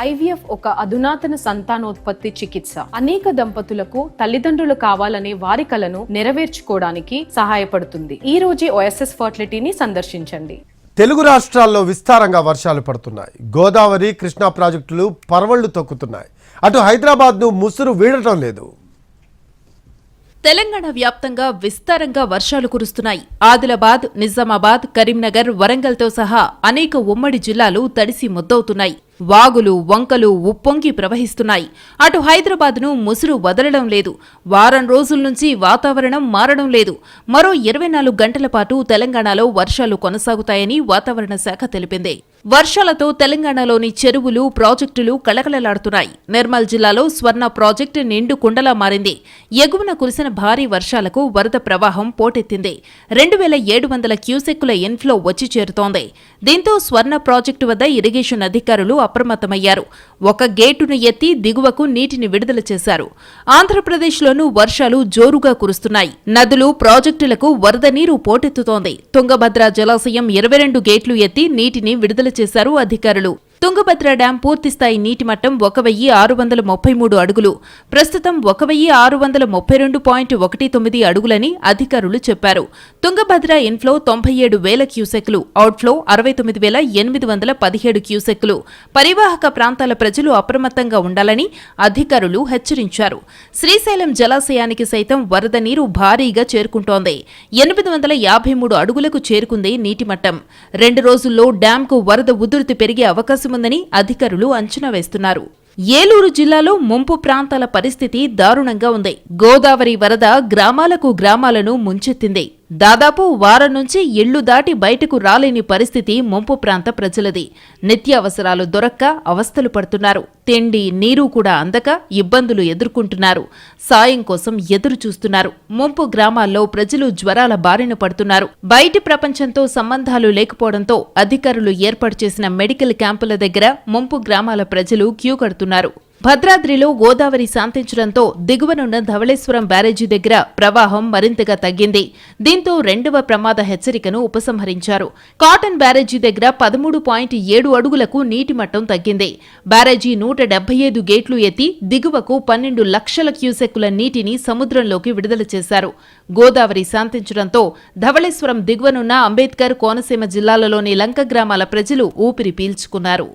IVF ఒక అధునాతన సంతానోత్పత్తి చికిత్స. అనేక దంపతులకు తల్లిదండ్రులు కావాలనే వారి కలను నెరవేర్చుకోవడానికి సహాయపడుతుంది. ఈ రోజే OSS ఫర్టిలిటీని సందర్శించండి. తెలుగు రాష్ట్రాల్లో విస్తారంగా వర్షాలు పడుతున్నాయి. గోదావరి, కృష్ణా ప్రాజెక్టులు పరవళ్లు తొక్కుతున్నాయి. అటు హైదరాబాద్ను ముసురు వీడటం లేదు. తెలంగాణ వ్యాప్తంగా విస్తారంగా వర్షాలు కురుస్తున్నాయి. ఆదిలాబాద్, నిజామాబాద్, కరీంనగర్, వరంగల్తో సహా అనేక ఉమ్మడి జిల్లాలు తడిసి ముద్దవుతున్నాయి. వాగులు, వంకలు ఉప్పొంగి ప్రవహిస్తున్నాయి. అటు హైదరాబాద్ను ముసురు వదలడం లేదు. వారం రోజుల నుంచి వాతావరణం మారడం లేదు. మరో 24 గంటల పాటు తెలంగాణలో వర్షాలు కొనసాగుతాయని వాతావరణ శాఖ తెలిపింది. వర్షాలతో తెలంగాణలోని చెరువులు, ప్రాజెక్టులు కళకళలాడుతున్నాయి. నిర్మల్ జిల్లాలో స్వర్ణ ప్రాజెక్టు నిండు కుండలా మారింది. ఎగువన కురిసిన భారీ వర్షాలకు వరద ప్రవాహం పోటెత్తింది. 2700 క్యూసెక్కుల ఇన్ఫ్లో వచ్చి చేరుతోంది. దీంతో స్వర్ణ ప్రాజెక్టు వద్ద ఇరిగేషన్ అధికారులు అప్రమత్తమయ్యారు. ఒక గేటును ఎత్తి దిగువకు నీటిని విడుదల చేశారు. ఆంధ్రప్రదేశ్లోనూ వర్షాలు జోరుగా కురుస్తున్నాయి. నదులు, ప్రాజెక్టులకు వరద నీరు పోటెత్తుతోంది. తుంగభద్ర జలాశయం 22 గేట్లు ఎత్తి నీటిని విడుదల చేశారు అధికారులు. తుంగభద్ర డ్యాం పూర్తిస్థాయి నీటి మట్టం 1633 అడుగులు. ప్రస్తుతం 1632.19 అడుగులని అధికారులు చెప్పారు. తుంగభద్ర ఇన్ఫ్లో 97,000 క్యూసెక్లు, అవుట్ఫ్లో 69,817 క్యూసెక్లు. పరివాహక ప్రాంతాల ప్రజలు అప్రమత్తంగా ఉండాలని అధికారులు హెచ్చరించారు. శ్రీశైలం జలాశయానికి సైతం వరద నీరు భారీగా చేరుకుంటోంది. 853 అడుగులకు చేరుకుంది నీటిమట్టం. 2 రోజుల్లో డ్యాంకు వరద ఉధృతి పెరిగే అవకాశం ఉందని అధికారులు అంచనా వేస్తున్నారు. ఏలూరు జిల్లాలో ముంపు ప్రాంతాల పరిస్థితి దారుణంగా ఉంది. గోదావరి వరద గ్రామాలను ముంచెత్తింది. దాదాపు వారం నుంచి ఇళ్లు దాటి బయటకు రాలేని పరిస్థితి ముంపు ప్రాంత ప్రజలది. నిత్యావసరాలు దొరక్క అవస్థలు పడుతున్నారు. తిండి, నీరు కూడా అందక ఇబ్బందులు ఎదుర్కొంటున్నారు. సాయం కోసం ఎదురు చూస్తున్నారు. ముంపు గ్రామాల్లో ప్రజలు జ్వరాల బారిన పడుతున్నారు. బయటి ప్రపంచంతో సంబంధాలు లేకపోవడంతో అధికారులు ఏర్పాటు చేసిన మెడికల్ క్యాంపుల దగ్గర ముంపు గ్రామాల ప్రజలు క్యూ కడుతున్నారు. భద్రాద్రిలో గోదావరి శాంతించడంతో దిగువనున్న ధవళేశ్వరం బ్యారేజీ దగ్గర ప్రవాహం మరింతగా తగ్గింది. దీంతో 2వ ప్రమాద హెచ్చరికను ఉపసంహరించారు. కాటన్ బ్యారేజీ దగ్గర 13.7 అడుగులకు నీటి మట్టం తగ్గింది. బ్యారేజీ 175 గేట్లు ఎత్తి దిగువకు 12 లక్షల క్యూసెక్కుల నీటిని సముద్రంలోకి విడుదల చేశారు. గోదావరి శాంతించడంతో ధవళేశ్వరం దిగువనున్న అంబేద్కర్, కోనసీమ జిల్లాలలోని లంక గ్రామాల ప్రజలు ఊపిరి పీల్చుకున్నారు.